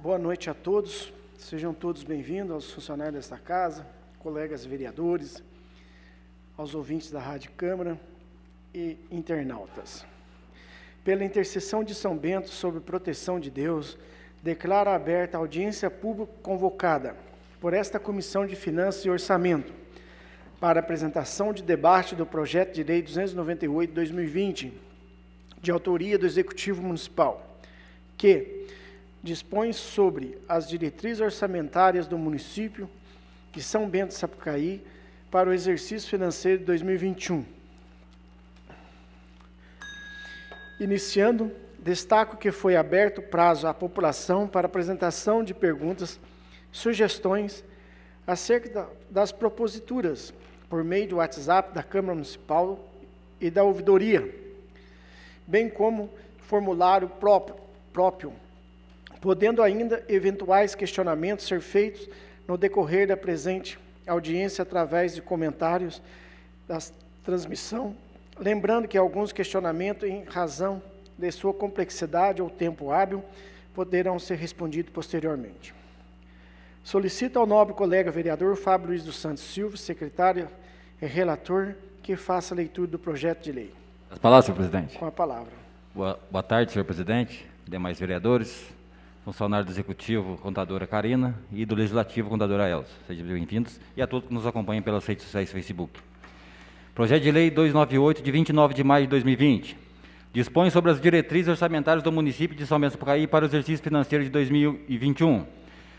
Boa noite a todos, sejam todos bem-vindos aos funcionários desta casa, colegas vereadores, aos ouvintes da Rádio Câmara e internautas. Pela intercessão de São Bento, sob proteção de Deus, declaro aberta a audiência pública convocada por esta Comissão de Finanças e Orçamento para apresentação de debate do projeto de lei 298/2020, de autoria do Executivo Municipal, que dispõe sobre as diretrizes orçamentárias do município de São Bento do Sapucaí para o exercício financeiro de 2021. Iniciando, destaco que foi aberto prazo à população para apresentação de perguntas, sugestões acerca das proposituras por meio do WhatsApp da Câmara Municipal e da ouvidoria, bem como formulário próprio, podendo ainda eventuais questionamentos ser feitos no decorrer da presente audiência através de comentários da transmissão, lembrando que alguns questionamentos, em razão de sua complexidade ou tempo hábil, poderão ser respondidos posteriormente. Solicito ao nobre colega vereador Fábio Luiz dos Santos Silva, secretário e relator, que faça a leitura do projeto de lei. As palavras, senhor presidente. Com a palavra. Boa tarde, senhor presidente, demais vereadores, funcionário do Executivo, contadora Karina, e do Legislativo, contadora Elza. Sejam bem-vindos, e a todos que nos acompanham pelas redes sociais e Facebook. Projeto de Lei 298, de 29 de maio de 2020, dispõe sobre as diretrizes orçamentárias do município de São Bento do Sapucaí para o exercício financeiro de 2021.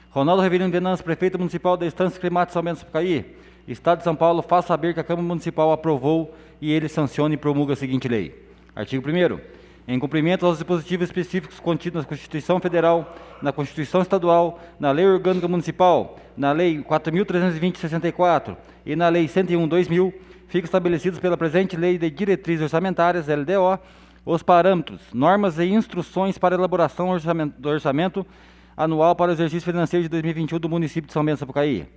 Ronaldo Reverendo Venâncio, prefeito municipal da Estância Climática de São Bento do Sapucaí, Estado de São Paulo, faz saber que a Câmara Municipal aprovou e ele sanciona e promulga a seguinte lei. Artigo 1º. Em cumprimento aos dispositivos específicos contidos na Constituição Federal, na Constituição Estadual, na Lei Orgânica Municipal, na Lei 4.320/64 e na Lei 101/2000, ficam estabelecidos pela presente Lei de Diretrizes Orçamentárias, LDO, os parâmetros, normas e instruções para elaboração do orçamento anual para o exercício financeiro de 2021 do município de São Bento do Sapucaí,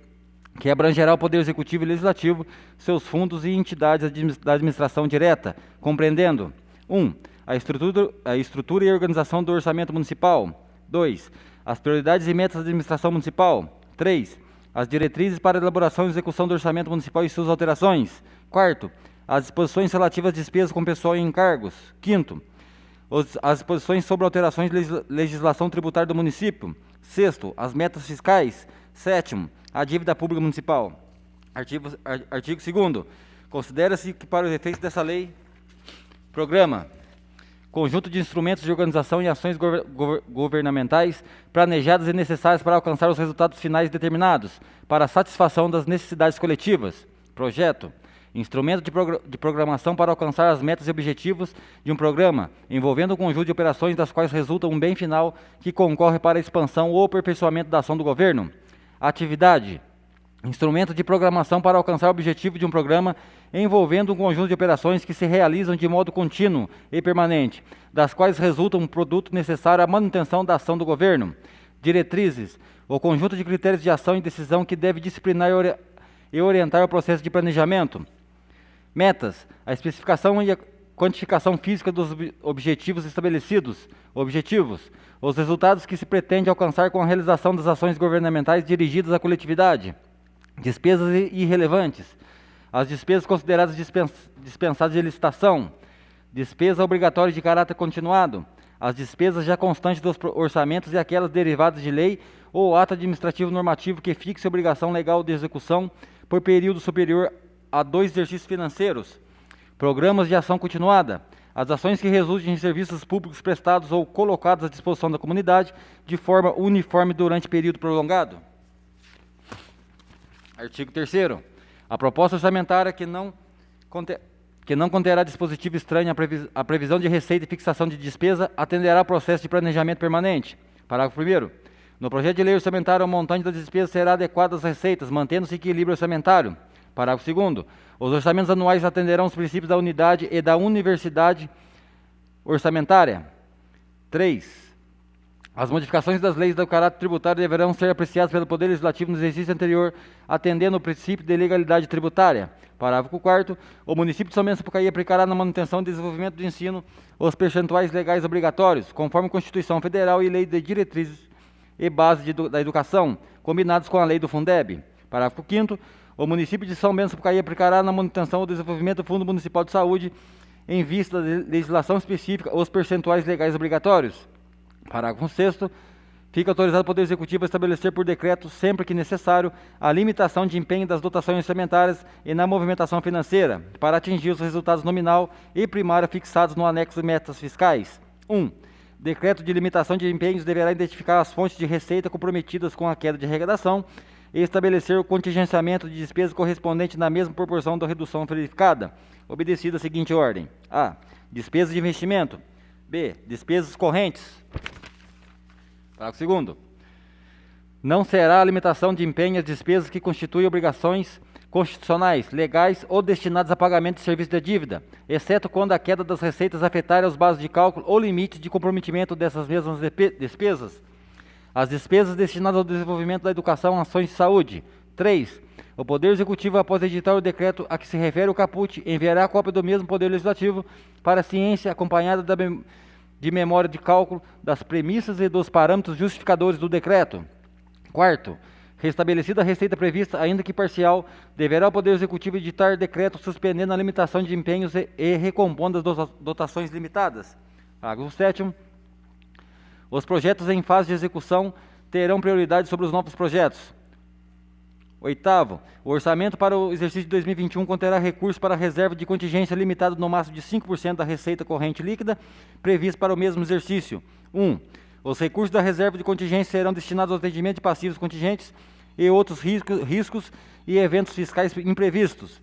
que abrangerá o Poder Executivo e Legislativo, seus fundos e entidades da administração direta, compreendendo: 1. A estrutura e organização do orçamento municipal. 2. As prioridades e metas da administração municipal. 3. As diretrizes para elaboração e execução do orçamento municipal e suas alterações. 4. As disposições relativas às despesas com pessoal e encargos. 5º. As disposições sobre alterações de legislação tributária do município. 6º. As metas fiscais. 7º. A dívida pública municipal. Artigo 2º. Considera-se que, para os efeitos dessa lei, programa conjunto de instrumentos de organização e ações governamentais planejadas e necessárias para alcançar os resultados finais determinados, para a satisfação das necessidades coletivas. Projeto. Instrumento de programação para alcançar as metas e objetivos de um programa, envolvendo um conjunto de operações das quais resulta um bem final que concorre para a expansão ou aperfeiçoamento da ação do governo. Atividade. Instrumento de programação para alcançar o objetivo de um programa, envolvendo um conjunto de operações que se realizam de modo contínuo e permanente, das quais resulta um produto necessário à manutenção da ação do governo. Diretrizes. O conjunto de critérios de ação e decisão que deve disciplinar e orientar o processo de planejamento. Metas. A especificação e a quantificação física dos objetivos estabelecidos. Objetivos. Os resultados que se pretende alcançar com a realização das ações governamentais dirigidas à coletividade. Despesas irrelevantes. As despesas consideradas dispensadas de licitação. Despesa obrigatória de caráter continuado. As despesas já constantes dos orçamentos e aquelas derivadas de lei ou ato administrativo normativo que fixe obrigação legal de execução por período superior a 2 exercícios financeiros. Programas de ação continuada. As ações que resultem em serviços públicos prestados ou colocados à disposição da comunidade de forma uniforme durante período prolongado. Artigo 3º. A proposta orçamentária que não conterá dispositivo estranho à previsão de receita e fixação de despesa atenderá ao processo de planejamento permanente. Parágrafo 1º. No projeto de lei orçamentária, o montante das despesas será adequado às receitas, mantendo-se equilíbrio orçamentário. Parágrafo 2º. Os orçamentos anuais atenderão os princípios da unidade e da universidade orçamentária. 3. As modificações das leis do caráter tributário deverão ser apreciadas pelo Poder Legislativo no exercício anterior, atendendo ao princípio de legalidade tributária. Parágrafo 4º. O município de São Bento do Sapucaí aplicará na manutenção e desenvolvimento do ensino os percentuais legais obrigatórios, conforme a Constituição Federal e Lei de Diretrizes e base da educação, combinados com a lei do Fundeb. Parágrafo 5º. O município de São Bento do Sapucaí aplicará na manutenção ou desenvolvimento do Fundo Municipal de Saúde, em vista da legislação específica, os percentuais legais obrigatórios. Parágrafo 6º. Fica autorizado o Poder Executivo a estabelecer por decreto, sempre que necessário, a limitação de empenho das dotações orçamentárias e na movimentação financeira, para atingir os resultados nominal e primário fixados no anexo de metas fiscais. 1. Decreto de limitação de empenhos deverá identificar as fontes de receita comprometidas com a queda de arrecadação e estabelecer o contingenciamento de despesas correspondente na mesma proporção da redução verificada, obedecida a seguinte ordem: A. Despesas de investimento. B. Despesas correntes. Parágrafo 2º. Não será a limitação de empenho as despesas que constituem obrigações constitucionais, legais ou destinadas a pagamento de serviço de dívida, exceto quando a queda das receitas afetar as bases de cálculo ou limites de comprometimento dessas mesmas despesas. As despesas destinadas ao desenvolvimento da educação e ações de saúde. 3. O Poder Executivo, após editar o decreto a que se refere o caput, enviará a cópia do mesmo Poder Legislativo para a ciência, acompanhada de memória de cálculo das premissas e dos parâmetros justificadores do decreto. 4. Restabelecida a receita prevista, ainda que parcial, deverá o Poder Executivo editar decreto suspendendo a limitação de empenhos e recompondo as dotações limitadas. Parágrafo 7º. Os projetos em fase de execução terão prioridade sobre os novos projetos. 8º. O orçamento para o exercício de 2021 conterá recursos para a reserva de contingência limitado no máximo de 5% da receita corrente líquida prevista para o mesmo exercício. 1. Os recursos da reserva de contingência serão destinados ao atendimento de passivos contingentes e outros riscos e eventos fiscais imprevistos.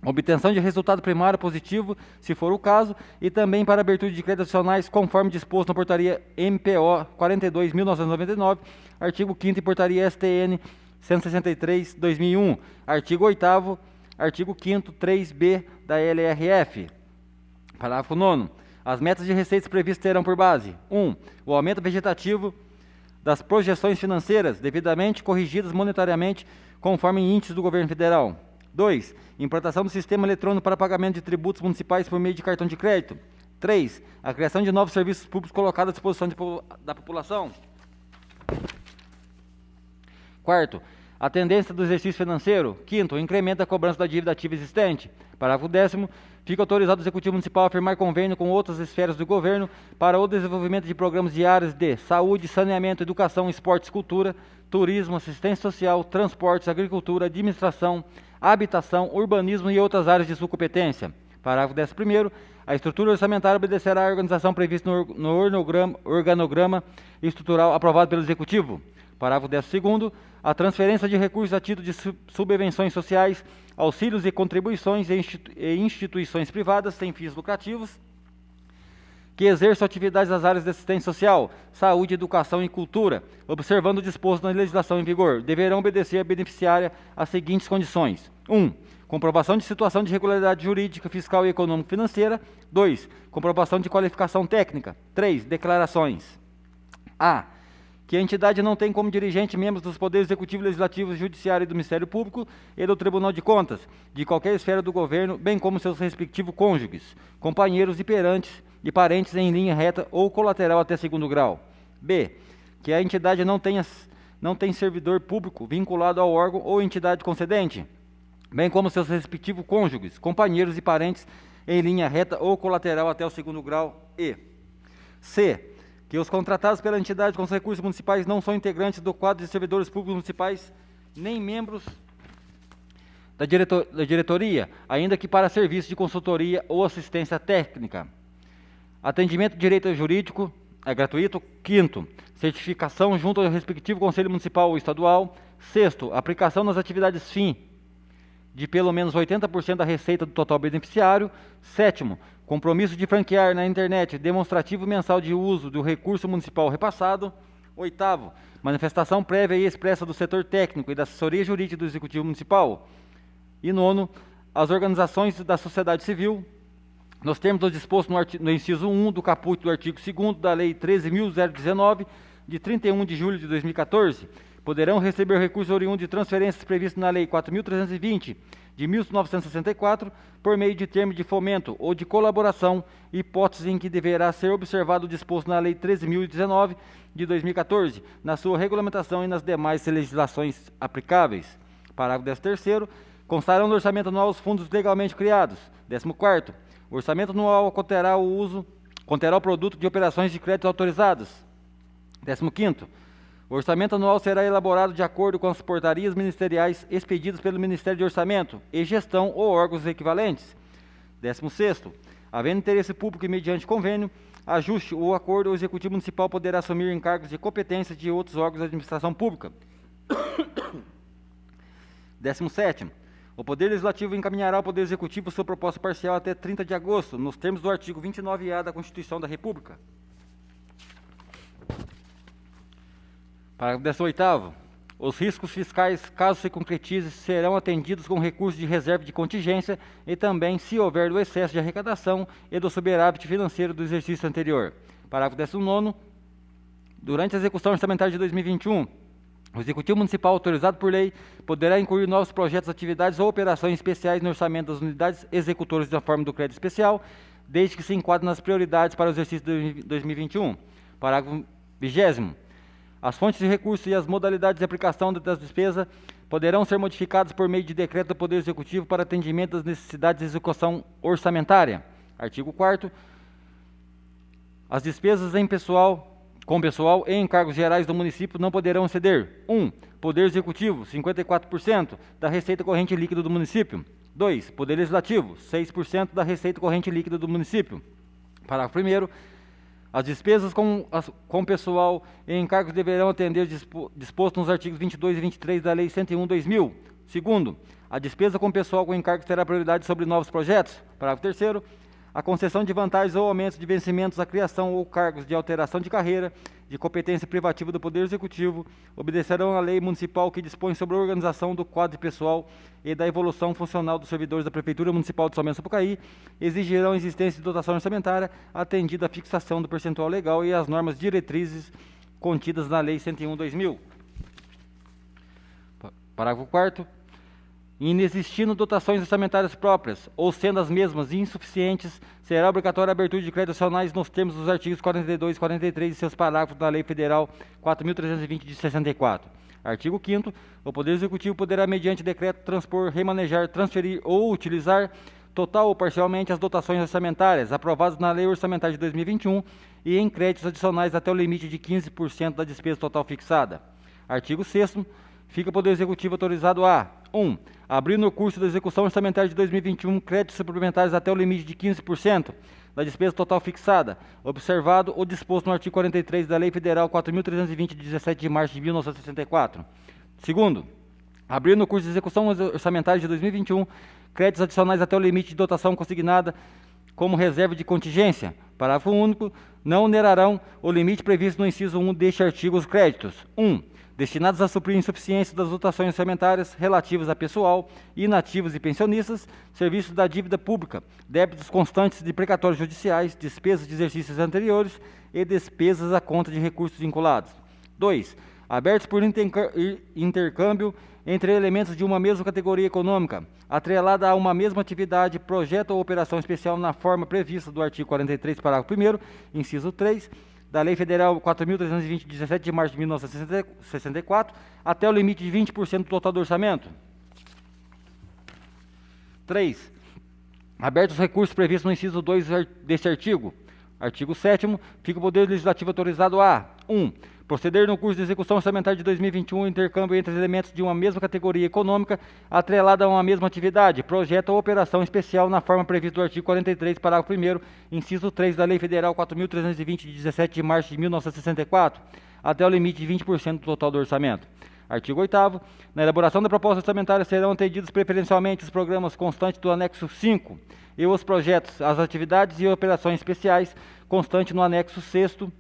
Obtenção de resultado primário positivo, se for o caso, e também para abertura de créditos adicionais, conforme disposto na portaria MPO 42.1999, artigo 5º e portaria STN 163/2001, artigo 8º, artigo 5º, 3b da LRF. Parágrafo 9º. As metas de receitas previstas terão por base: 1. O aumento vegetativo das projeções financeiras, devidamente corrigidas monetariamente, conforme índices do governo federal. 2. Implantação do sistema eletrônico para pagamento de tributos municipais por meio de cartão de crédito. 3. A criação de novos serviços públicos colocados à disposição da população. 4º. A tendência do exercício financeiro. 5º. O incremento da cobrança da dívida ativa existente. Parágrafo 10º. Fica autorizado o Executivo Municipal a firmar convênio com outras esferas do governo para o desenvolvimento de programas de áreas de saúde, saneamento, educação, esportes, cultura, turismo, assistência social, transportes, agricultura, administração, habitação, urbanismo e outras áreas de sua competência. Parágrafo 11º. A estrutura orçamentária obedecerá à organização prevista no organograma estrutural aprovado pelo Executivo. Parágrafo 12º. A transferência de recursos a título de subvenções sociais, auxílios e contribuições e instituições privadas sem fins lucrativos que exerçam atividades nas áreas de assistência social, saúde, educação e cultura, observando o disposto na legislação em vigor, deverão obedecer à beneficiária as seguintes condições: 1. Comprovação de situação de regularidade jurídica, fiscal e econômico-financeira. 2. Comprovação de qualificação técnica. 3. Declarações. A. Que a entidade não tem como dirigente membros dos Poderes Executivo, Legislativo, Judiciário e do Ministério Público e do Tribunal de Contas, de qualquer esfera do governo, bem como seus respectivos cônjuges, companheiros e parentes em linha reta ou colateral até segundo grau. B. Que a entidade não tem servidor público vinculado ao órgão ou entidade concedente, bem como seus respectivos cônjuges, companheiros e parentes em linha reta ou colateral até o segundo grau. E. C. Que os contratados pela entidade com os recursos municipais não são integrantes do quadro de servidores públicos municipais, nem membros da diretoria, ainda que para serviço de consultoria ou assistência técnica. Atendimento de direito jurídico é gratuito. 5º. Certificação junto ao respectivo Conselho Municipal ou Estadual. 6º. Aplicação nas atividades fim de pelo menos 80% da receita do total beneficiário. 7º. Compromisso de franquear na internet demonstrativo mensal de uso do recurso municipal repassado. 8º. Manifestação prévia e expressa do setor técnico e da assessoria jurídica do Executivo Municipal. E 9º. As organizações da sociedade civil, nos termos do disposto no inciso 1 do caput do artigo 2º da Lei 13.019, de 31 de julho de 2014, poderão receber recursos oriundos de transferências previstas na Lei 4.320, de 1964, por meio de termo de fomento ou de colaboração, hipótese em que deverá ser observado o disposto na Lei 13.019, de 2014, na sua regulamentação e nas demais legislações aplicáveis. Parágrafo 13º. Constarão no orçamento anual os fundos legalmente criados. 14º. O orçamento anual conterá o produto de operações de crédito autorizadas. 15º. O orçamento anual será elaborado de acordo com as portarias ministeriais expedidas pelo Ministério de Orçamento e Gestão ou órgãos equivalentes. 16º. Havendo interesse público e mediante convênio, ajuste ou acordo, o Executivo Municipal poderá assumir encargos de competência de outros órgãos da administração pública. 17º. O Poder Legislativo encaminhará ao Poder Executivo sua proposta parcial até 30 de agosto, nos termos do artigo 29A da Constituição da República. Parágrafo 18º. Os riscos fiscais, caso se concretize, serão atendidos com recursos de reserva de contingência e também se houver do excesso de arrecadação e do superávit financeiro do exercício anterior. Parágrafo 19º. Durante a execução orçamentária de 2021, o Executivo Municipal, autorizado por lei, poderá incluir novos projetos, atividades ou operações especiais no orçamento das unidades executoras da forma do crédito especial, desde que se enquadrem nas prioridades para o exercício de 2021. Parágrafo 20º. As fontes de recursos e as modalidades de aplicação das despesas poderão ser modificadas por meio de decreto do Poder Executivo para atendimento das necessidades de execução orçamentária. Artigo 4º. As despesas com pessoal e encargos gerais do município não poderão exceder: 1. Poder Executivo, 54% da receita corrente líquida do município. 2. Poder Legislativo, 6% da receita corrente líquida do município. Parágrafo 1º. As despesas com pessoal e encargos deverão atender disposto nos artigos 22 e 23 da Lei 101/2000. Segundo, a despesa com pessoal com encargos terá prioridade sobre novos projetos. Parágrafo 3º. A concessão de vantagens ou aumentos de vencimentos, a criação ou cargos de alteração de carreira, de competência privativa do Poder Executivo, obedecerão à lei municipal que dispõe sobre a organização do quadro de pessoal e da evolução funcional dos servidores da Prefeitura Municipal de São Bento do Sapucaí, exigirão a existência de dotação orçamentária, atendida a fixação do percentual legal e as normas diretrizes contidas na Lei 101/2000. Parágrafo 4º. Inexistindo dotações orçamentárias próprias, ou sendo as mesmas insuficientes, será obrigatória a abertura de créditos adicionais nos termos dos artigos 42 e 43 e seus parágrafos da Lei Federal 4.320 de 64. Artigo 5º. O Poder Executivo poderá, mediante decreto, transpor, remanejar, transferir ou utilizar, total ou parcialmente, as dotações orçamentárias aprovadas na Lei Orçamentária de 2021 e em créditos adicionais até o limite de 15% da despesa total fixada. Artigo 6º. Fica o Poder Executivo autorizado a: 1. Abrir no curso da execução orçamentária de 2021 créditos suplementares até o limite de 15% da despesa total fixada, observado o disposto no artigo 43 da Lei Federal 4.320, de 17 de março de 1964. Segundo, abrir no curso de execução orçamentária de 2021 créditos adicionais até o limite de dotação consignada como reserva de contingência. Parágrafo único. Não onerarão o limite previsto no inciso 1 deste artigo os créditos: 1. Destinados a suprir insuficiência das dotações orçamentárias relativas a pessoal, inativos e pensionistas, serviços da dívida pública, débitos constantes de precatórios judiciais, despesas de exercícios anteriores e despesas à conta de recursos vinculados. 2. Abertos por intercâmbio entre elementos de uma mesma categoria econômica, atrelada a uma mesma atividade, projeto ou operação especial na forma prevista do artigo 43, parágrafo 1º, inciso 3, da Lei Federal 4.320, de 17 de março de 1964, até o limite de 20% do total do orçamento. 3. Abertos os recursos previstos no inciso 2 deste artigo. Artigo 7º. Fica o Poder Legislativo autorizado a: 1. Proceder no curso de execução orçamentária de 2021 intercâmbio entre elementos de uma mesma categoria econômica, atrelada a uma mesma atividade, projeto ou operação especial na forma prevista do artigo 43, parágrafo 1º, inciso 3 da Lei Federal 4.320, de 17 de março de 1964, até o limite de 20% do total do orçamento. Artigo 8º. Na elaboração da proposta orçamentária serão atendidos preferencialmente os programas constantes do anexo 5 e os projetos, as atividades e operações especiais constantes no anexo 6º,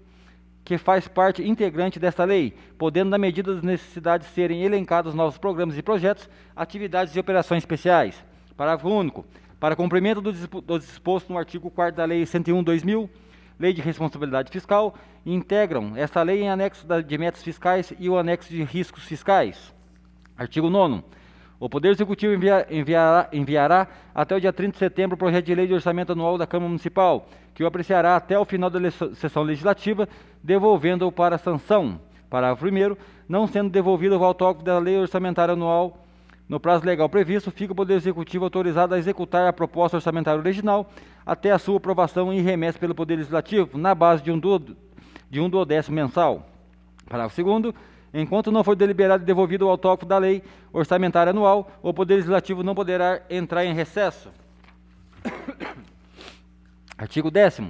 que faz parte integrante desta lei, podendo, na medida das necessidades, serem elencados novos programas e projetos, atividades e operações especiais. Parágrafo único. Para cumprimento do disposto no artigo 4º da Lei 101/2000, Lei de Responsabilidade Fiscal, e integram essa lei em anexo de metas fiscais e o anexo de riscos fiscais. Artigo 9º. O Poder Executivo enviará até o dia 30 de setembro o projeto de lei de orçamento anual da Câmara Municipal, que o apreciará até o final da sessão legislativa, devolvendo-o para sanção. Parágrafo 1º. Não sendo devolvido o autógrafo da lei orçamentária anual no prazo legal previsto, fica o Poder Executivo autorizado a executar a proposta orçamentária original até a sua aprovação e remessa pelo Poder Legislativo, na base de um duodécimo mensal. Parágrafo 2º. Enquanto não for deliberado e devolvido o autógrafo da lei orçamentária anual, o Poder Legislativo não poderá entrar em recesso. Artigo 10º.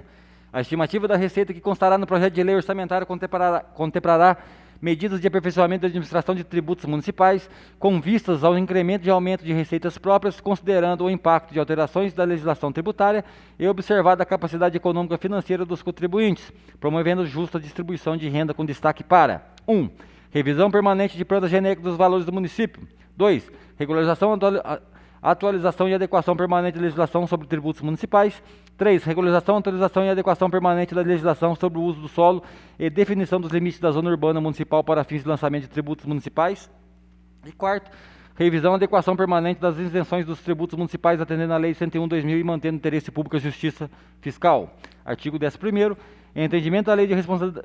A estimativa da receita que constará no projeto de lei orçamentária contemplará medidas de aperfeiçoamento da administração de tributos municipais, com vistas ao incremento e aumento de receitas próprias, considerando o impacto de alterações da legislação tributária e observada a capacidade econômica financeira dos contribuintes, promovendo justa distribuição de renda com destaque para 1. Revisão permanente de planta genérica dos valores do município. 2. Regularização, atualização e adequação permanente da legislação sobre tributos municipais. 3. Regularização, atualização e adequação permanente da legislação sobre o uso do solo e definição dos limites da zona urbana municipal para fins de lançamento de tributos municipais. E 4. Revisão e adequação permanente das isenções dos tributos municipais atendendo à Lei 101/2000 e mantendo o interesse público e a justiça fiscal. Artigo 11º. Em entendimento da Lei de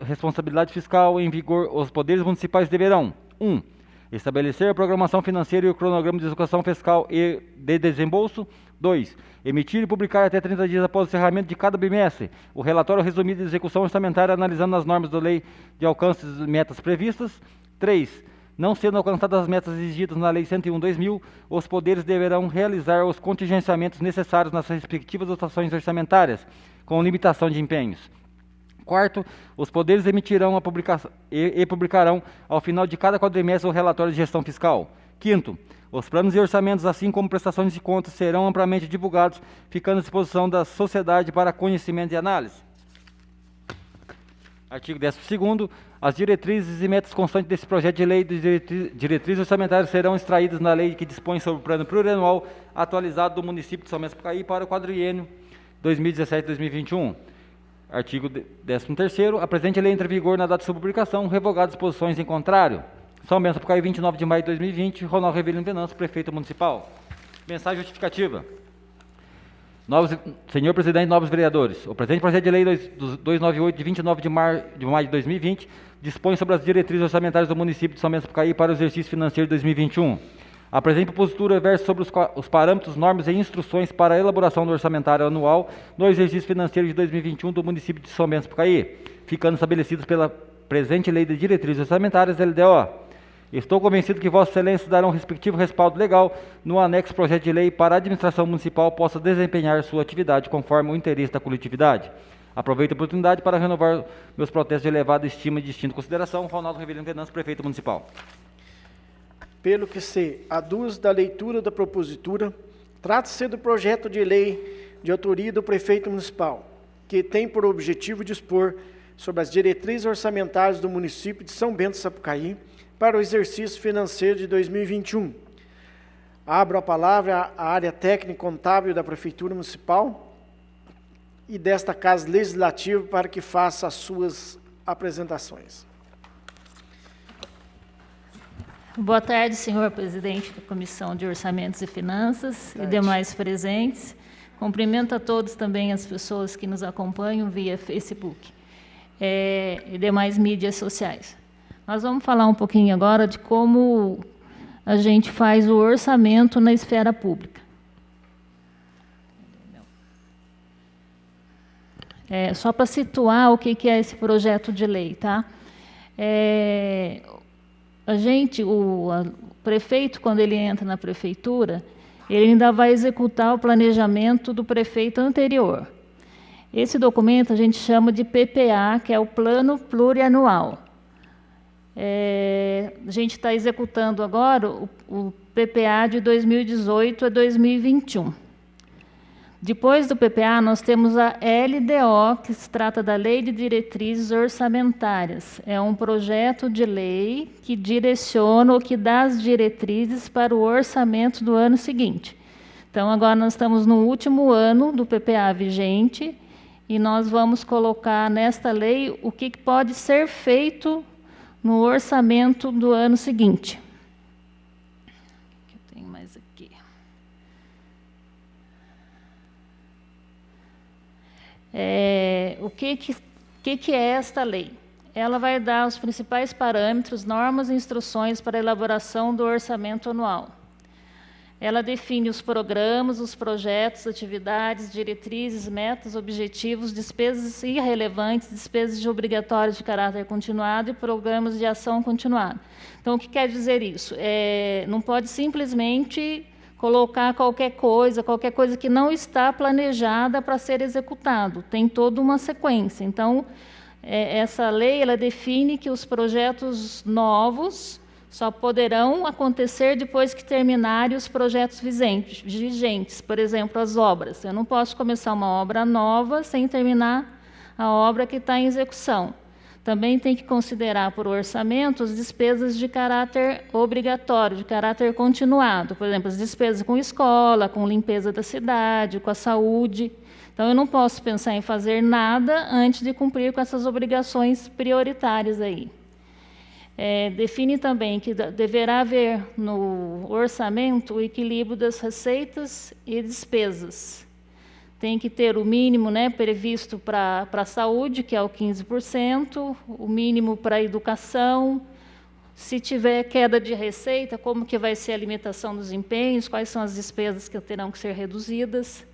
Responsabilidade Fiscal em vigor, os poderes municipais deverão 1. Estabelecer a programação financeira e o cronograma de execução fiscal e de desembolso. 2. Emitir e publicar até 30 dias após o encerramento de cada bimestre o relatório resumido de execução orçamentária analisando as normas da lei de alcance de metas previstas. 3. Não sendo alcançadas as metas exigidas na Lei 101/2000, os poderes deverão realizar os contingenciamentos necessários nas respectivas dotações orçamentárias, com limitação de empenhos. 4. Os poderes emitirão e publicarão, ao final de cada quadrimestre, o relatório de gestão fiscal. 5. Os planos e orçamentos, assim como prestações de contas, serão amplamente divulgados, ficando à disposição da sociedade para conhecimento e análise. Artigo 12º. As diretrizes e metas constantes desse projeto de lei de diretrizes orçamentárias serão extraídas na lei que dispõe sobre o plano plurianual atualizado do município de São Bento do Sapucaí para o quadriênio 2017-2021. Artigo 13º. A presente lei entra em vigor na data de sua publicação, revogadas disposições em contrário. São Bento do Sapucaí, 29 de maio de 2020. Ronaldo Revelino Venâncio, prefeito municipal. Mensagem justificativa. Senhor Presidente, nobres vereadores, o presente projeto de lei 298, de 29 de maio de 2020, dispõe sobre as diretrizes orçamentárias do município de São Bento do Sapucaí para o exercício financeiro de 2021. A presente propositura versa sobre os parâmetros, normas e instruções para a elaboração do orçamentário anual no exercício financeiro de 2021 do município de São Bento do Sapucaí, ficando estabelecidos pela presente lei de diretrizes orçamentárias, LDO. Estou convencido que Vossa Excelência dará um respectivo respaldo legal no anexo projeto de lei para a administração municipal possa desempenhar sua atividade conforme o interesse da coletividade. Aproveito a oportunidade para renovar meus protestos de elevada estima e distinta consideração. Ronaldo Revelino Venâncio, prefeito municipal. Pelo que se aduz da leitura da propositura, trata-se do projeto de lei de autoria do prefeito municipal, que tem por objetivo dispor sobre as diretrizes orçamentárias do município de São Bento do Sapucaí para o exercício financeiro de 2021. Abro a palavra à área técnica contábil da Prefeitura Municipal e desta Casa Legislativa para que faça as suas apresentações. Boa tarde, senhor presidente da Comissão de Orçamentos e Finanças e demais presentes. Cumprimento a todos também as pessoas que nos acompanham via Facebook e demais mídias sociais. Nós vamos falar um pouquinho agora de como a gente faz o orçamento na esfera pública. Só para situar o que é esse projeto de lei, tá? O prefeito, quando ele entra na prefeitura, ele ainda vai executar o planejamento do prefeito anterior. Esse documento a gente chama de PPA, que é o Plano Plurianual. A gente está executando agora o PPA de 2018 a 2021. Depois do PPA, nós temos a LDO, que se trata da Lei de Diretrizes Orçamentárias. É um projeto de lei que direciona ou que dá as diretrizes para o orçamento do ano seguinte. Então, agora nós estamos no último ano do PPA vigente e nós vamos colocar nesta lei o que pode ser feito no orçamento do ano seguinte. Eu tenho mais aqui. O que é esta lei? Ela vai dar os principais parâmetros, normas e instruções para a elaboração do orçamento anual. Ela define os programas, os projetos, atividades, diretrizes, metas, objetivos, despesas irrelevantes, despesas obrigatórias de caráter continuado e programas de ação continuada. Então, o que quer dizer isso? Não pode simplesmente colocar qualquer coisa que não está planejada para ser executado. Tem toda uma sequência. Então, essa lei ela define que os projetos novos só poderão acontecer depois que terminarem os projetos vigentes, por exemplo, as obras. Eu não posso começar uma obra nova sem terminar a obra que está em execução. Também tem que considerar por orçamento as despesas de caráter obrigatório, de caráter continuado. Por exemplo, as despesas com escola, com limpeza da cidade, com a saúde. Então, eu não posso pensar em fazer nada antes de cumprir com essas obrigações prioritárias aí. Define também que deverá haver no orçamento o equilíbrio das receitas e despesas. Tem que ter o mínimo previsto para a saúde, que é o 15%, o mínimo para a educação. Se tiver queda de receita, como que vai ser a limitação dos empenhos, quais são as despesas que terão que ser reduzidas.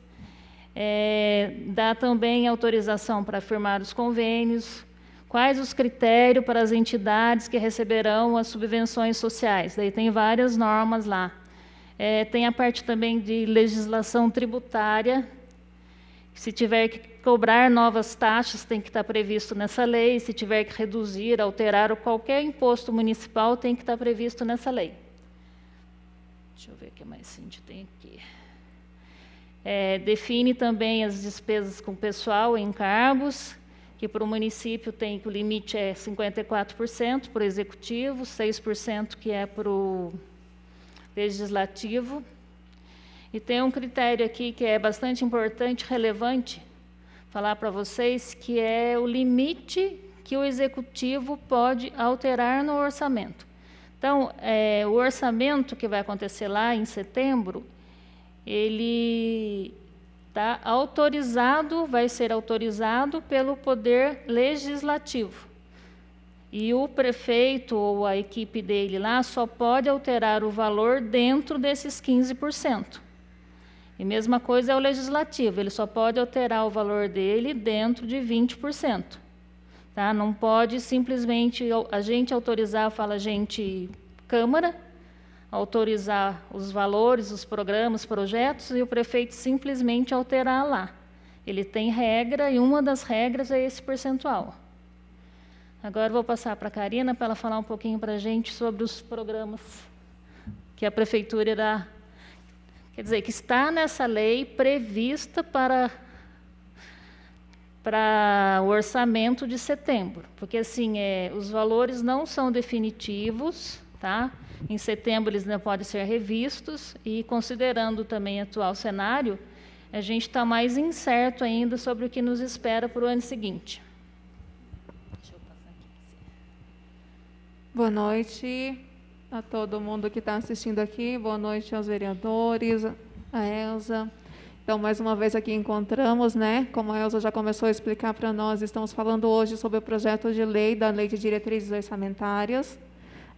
Dá também autorização para firmar os convênios, quais os critérios para as entidades que receberão as subvenções sociais. Daí tem várias normas lá. Tem a parte também de legislação tributária. Se tiver que cobrar novas taxas, tem que estar previsto nessa lei. Se tiver que reduzir, alterar qualquer imposto municipal, tem que estar previsto nessa lei. Deixa eu ver o que mais a gente tem aqui. Define também as despesas com pessoal e encargos, que para o município o limite é 54% para o executivo, 6% que é para o legislativo. E tem um critério aqui que é bastante importante, relevante, falar para vocês, que é o limite que o executivo pode alterar no orçamento. Então, o orçamento que vai acontecer lá em setembro, ele está autorizado, vai ser autorizado pelo Poder Legislativo. E o prefeito ou a equipe dele lá só pode alterar o valor dentro desses 15%. E mesma coisa é o Legislativo, ele só pode alterar o valor dele dentro de 20%. Tá? Não pode simplesmente a gente autorizar, fala a gente, Câmara, autorizar os valores, os programas, projetos, e o prefeito simplesmente alterar lá. Ele tem regra, e uma das regras é esse percentual. Agora vou passar para a Karina, para ela falar um pouquinho para a gente sobre os programas que a Prefeitura irá... Quer dizer, que está nessa lei prevista para o orçamento de setembro. Porque, assim, os valores não são definitivos, tá? Em setembro eles não podem ser revistos, e considerando também o atual cenário, a gente está mais incerto ainda sobre o que nos espera para o ano seguinte. Deixa eu passar aqui. Boa noite a todo mundo que está assistindo aqui, boa noite aos vereadores, a Elza. Então, mais uma vez aqui encontramos, como a Elza já começou a explicar para nós, estamos falando hoje sobre o projeto de lei da Lei de Diretrizes Orçamentárias.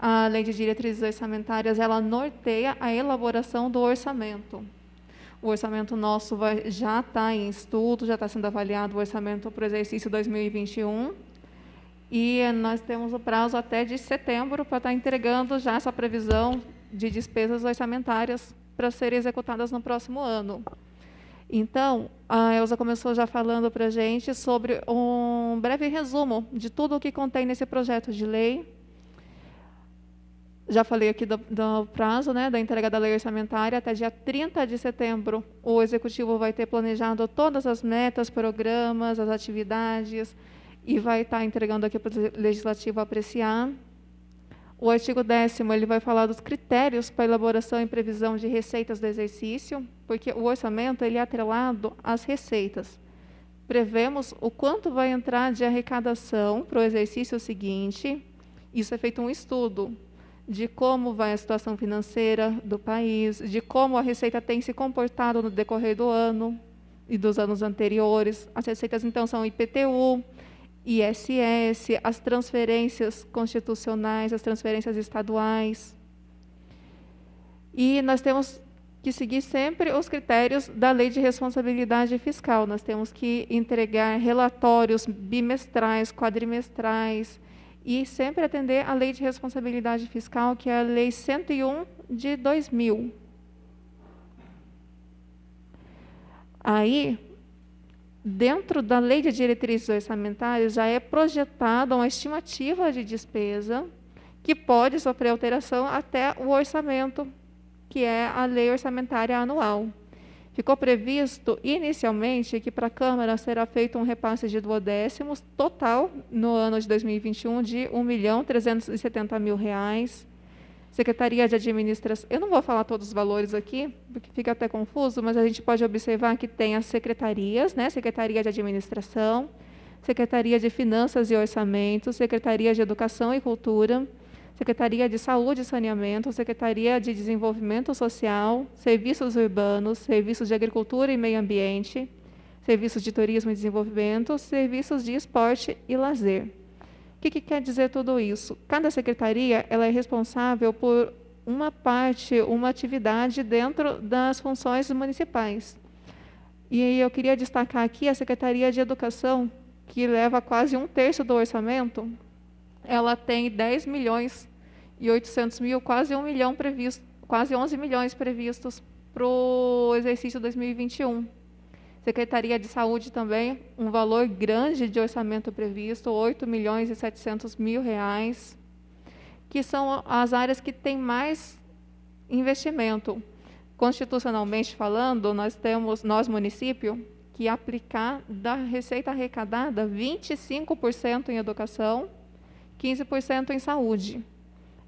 A Lei de Diretrizes Orçamentárias, ela norteia a elaboração do orçamento. O orçamento nosso já está em estudo, já está sendo avaliado o orçamento para o exercício 2021, e nós temos o prazo até de setembro para estar entregando já essa previsão de despesas orçamentárias para serem executadas no próximo ano. Então, a Elza começou já falando para a gente sobre um breve resumo de tudo o que contém nesse projeto de lei. Já falei aqui do prazo, da entrega da lei orçamentária. Até dia 30 de setembro, o Executivo vai ter planejado todas as metas, programas, as atividades, e vai estar entregando aqui para o Legislativo apreciar. O artigo 10º, ele vai falar dos critérios para elaboração e previsão de receitas do exercício, porque o orçamento ele é atrelado às receitas. prevemos o quanto vai entrar de arrecadação para o exercício seguinte. Isso é feito um estudo de como vai a situação financeira do país, de como a Receita tem se comportado no decorrer do ano e dos anos anteriores. As receitas, então, são IPTU, ISS, as transferências constitucionais, as transferências estaduais. E nós temos que seguir sempre os critérios da Lei de Responsabilidade Fiscal. Nós temos que entregar relatórios bimestrais, quadrimestrais, e sempre atender à Lei de Responsabilidade Fiscal, que é a Lei 101 de 2000. Aí, dentro da Lei de Diretrizes Orçamentárias, já é projetada uma estimativa de despesa que pode sofrer alteração até o orçamento, que é a Lei Orçamentária Anual. Ficou previsto, inicialmente, que para a Câmara será feito um repasse de duodécimos total no ano de 2021 de R$ 1.370.000. Secretaria de Administração, eu não vou falar todos os valores aqui, porque fica até confuso, mas a gente pode observar que tem as secretarias, né? Secretaria de Administração, Secretaria de Finanças e Orçamento, Secretaria de Educação e Cultura, Secretaria de Saúde e Saneamento, Secretaria de Desenvolvimento Social, Serviços Urbanos, Serviços de Agricultura e Meio Ambiente, Serviços de Turismo e Desenvolvimento, Serviços de Esporte e Lazer. O que quer dizer tudo isso? Cada secretaria ela é responsável por uma parte, uma atividade dentro das funções municipais. E aí eu queria destacar aqui a Secretaria de Educação, que leva quase 1/3 do orçamento. Ela tem 10.800.000, quase 1 milhão previsto, quase 11 milhões previstos para o exercício 2021. Secretaria de Saúde também, um valor grande de orçamento previsto, R$ 8.700.000, que são as áreas que têm mais investimento. Constitucionalmente falando, nós, município, que aplicar da receita arrecadada 25% em educação, 15% em saúde.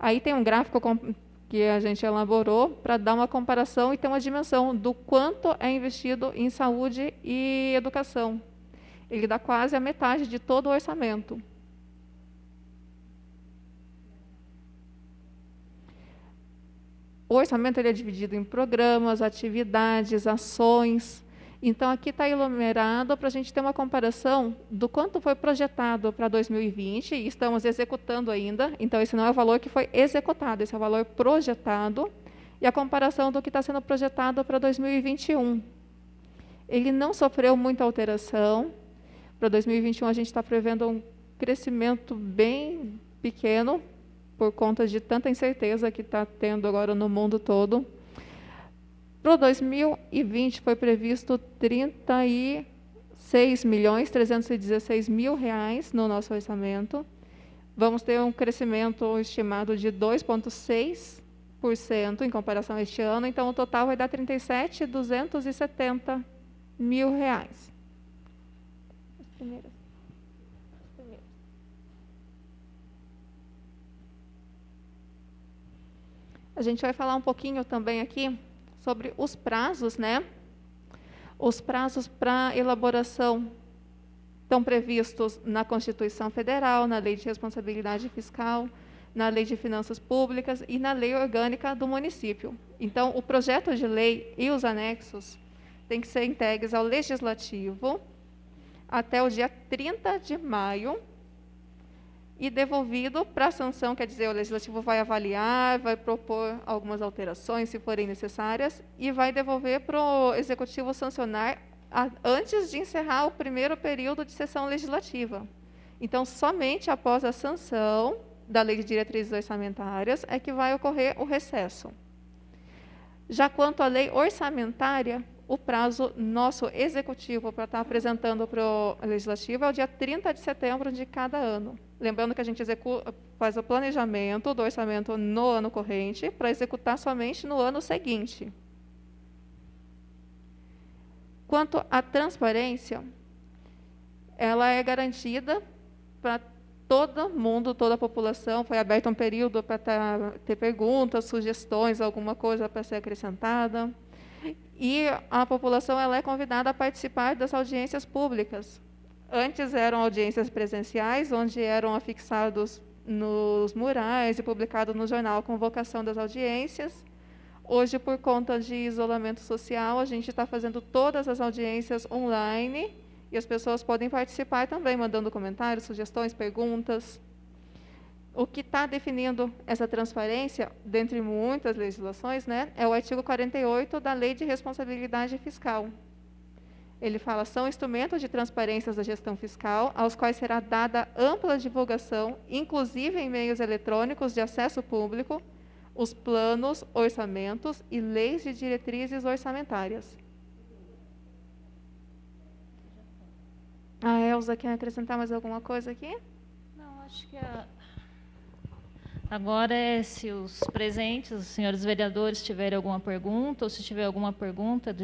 Aí tem um gráfico que a gente elaborou para dar uma comparação e ter uma dimensão do quanto é investido em saúde e educação. Ele dá quase a metade de todo o orçamento. O orçamento ele é dividido em programas, atividades, ações. Então, aqui está enumerado para a gente ter uma comparação do quanto foi projetado para 2020, e estamos executando ainda. Então, esse não é o valor que foi executado, esse é o valor projetado, e a comparação do que está sendo projetado para 2021. Ele não sofreu muita alteração. Para 2021, a gente está prevendo um crescimento bem pequeno, por conta de tanta incerteza que está tendo agora no mundo todo. Para o 2020 foi previsto R$ 36.316.000 no nosso orçamento. Vamos ter um crescimento estimado de 2,6% em comparação a este ano, então o total vai dar R$ 37.270.000. A gente vai falar um pouquinho também aqui sobre os prazos, né? Os prazos para elaboração estão previstos na Constituição Federal, na Lei de Responsabilidade Fiscal, na Lei de Finanças Públicas e na Lei Orgânica do município. Então, o projeto de lei e os anexos têm que ser entregues ao Legislativo até o dia 30 de maio e devolvido para a sanção, quer dizer, o Legislativo vai avaliar, vai propor algumas alterações, se forem necessárias, e vai devolver para o Executivo sancionar antes de encerrar o primeiro período de sessão legislativa. Então, somente após a sanção da Lei de Diretrizes Orçamentárias é que vai ocorrer o recesso. Já quanto à lei orçamentária, o prazo nosso executivo para estar apresentando para o Legislativo é o dia 30 de setembro de cada ano. Lembrando que a gente faz o planejamento do orçamento no ano corrente para executar somente no ano seguinte. Quanto à transparência, ela é garantida para todo mundo, toda a população. Foi aberto um período para ter perguntas, sugestões, alguma coisa para ser acrescentada. E a população ela é convidada a participar das audiências públicas. Antes eram audiências presenciais, onde eram afixados nos murais e publicado no jornal a convocação das audiências. Hoje, por conta de isolamento social, a gente está fazendo todas as audiências online e as pessoas podem participar também, mandando comentários, sugestões, perguntas. O que está definindo essa transparência, dentre muitas legislações, né, é o artigo 48 da Lei de Responsabilidade Fiscal. Ele fala, são instrumentos de transparência da gestão fiscal, aos quais será dada ampla divulgação, inclusive em meios eletrônicos de acesso público, os planos, orçamentos e leis de diretrizes orçamentárias. A Elza quer acrescentar mais alguma coisa aqui? Não, acho que agora é se os presentes, os senhores vereadores, tiverem alguma pergunta, ou se tiver alguma pergunta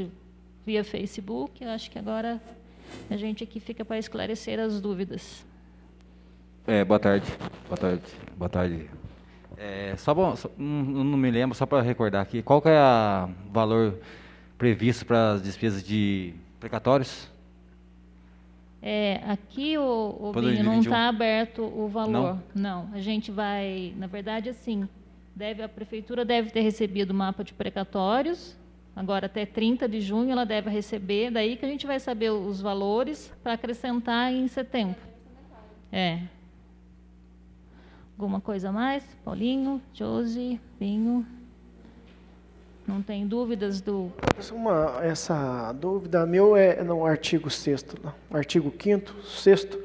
via Facebook, eu acho que agora a gente aqui fica para esclarecer as dúvidas. Boa tarde. Boa tarde. Não me lembro, só para recordar aqui, qual que é o valor previsto para as despesas de precatórios? Aqui, o Para Binho, não 2021. está aberto o valor. Não, a gente vai, na verdade, assim, a prefeitura deve ter recebido o mapa de precatórios, agora até 30 de junho ela deve receber, daí que a gente vai saber os valores para acrescentar em setembro. Alguma coisa a mais? Paulinho, Josi, Binho? Não tem dúvidas do... Essa dúvida meu é no artigo 6º, artigo 5º, 6º,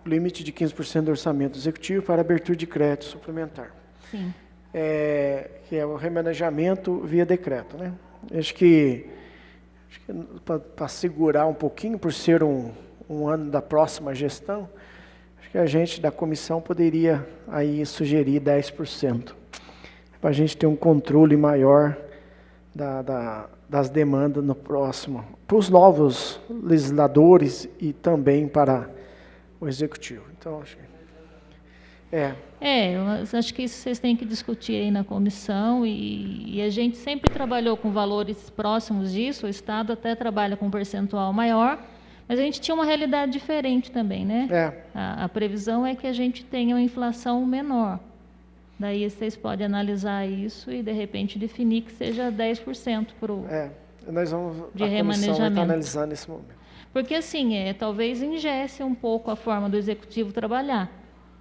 o limite de 15% do orçamento executivo para abertura de crédito suplementar. Sim. Que é o remanejamento via decreto, né? Acho que para segurar um pouquinho, por ser um ano da próxima gestão, acho que a gente da comissão poderia aí sugerir 10%, para a gente ter um controle maior das demandas no próximo, para os novos legisladores e também para o executivo. Então, acho que eu acho que isso vocês têm que discutir aí na comissão e a gente sempre trabalhou com valores próximos disso, o Estado até trabalha com um percentual maior, mas a gente tinha uma realidade diferente também, né? A previsão é que a gente tenha uma inflação menor. Daí vocês podem analisar isso e, de repente, definir que seja 10% nós vamos, de a comissão vai estar remanejamento. analisando nesse momento. Porque, assim, talvez ingesse um pouco a forma do Executivo trabalhar.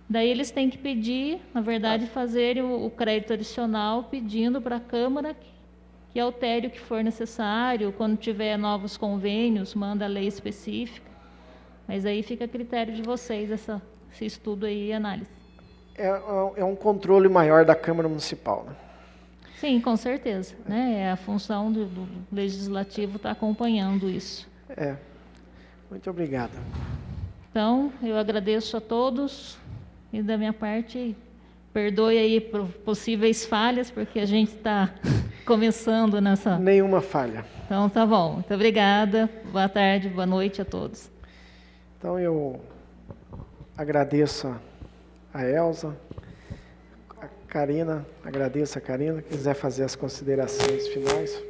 Daí eles têm que pedir, na verdade, fazer o crédito adicional, pedindo para a Câmara que altere o que for necessário, quando tiver novos convênios, manda a lei específica. Mas aí fica a critério de vocês esse estudo aí e análise. É um controle maior da Câmara Municipal, né? Sim, com certeza. Né? A função do Legislativo está acompanhando isso. Muito obrigado. Então, eu agradeço a todos e, da minha parte, perdoe aí por possíveis falhas, porque a gente está começando nessa... Nenhuma falha. Então, tá bom. Muito obrigada. Boa tarde, boa noite a todos. Então, eu agradeço a Elza, a Karina, agradeço a Karina, quiser fazer as considerações finais.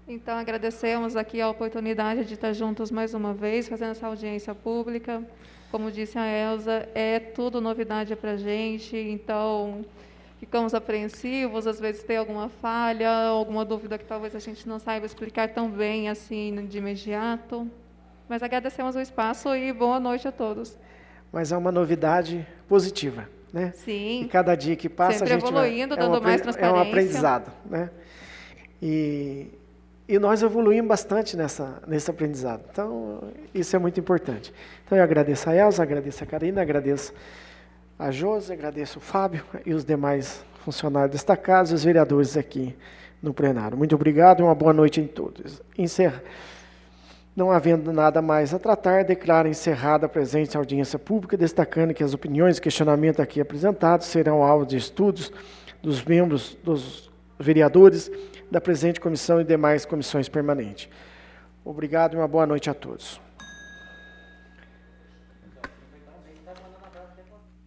Então, agradecemos aqui a oportunidade de estar juntos mais uma vez, fazendo essa audiência pública. Como disse a Elza, é tudo novidade para a gente, então ficamos apreensivos, às vezes tem alguma falha, alguma dúvida que talvez a gente não saiba explicar tão bem assim de imediato. Mas agradecemos o espaço e boa noite a todos. Mas é uma novidade positiva, né? Sim. E cada dia que passa sempre a gente evoluindo, dando mais transparência. É um aprendizado, né? E nós evoluímos bastante nesse aprendizado. Então, isso é muito importante. Então, eu agradeço a Elza, agradeço a Karina, agradeço a Josi, agradeço o Fábio e os demais funcionários destacados e os vereadores aqui no plenário. Muito obrigado e uma boa noite a todos. Não havendo nada mais a tratar, declaro encerrada a presente audiência pública, destacando que as opiniões e questionamentos aqui apresentados serão alvo de estudos dos membros dos vereadores da presente comissão e demais comissões permanentes. Obrigado e uma boa noite a todos.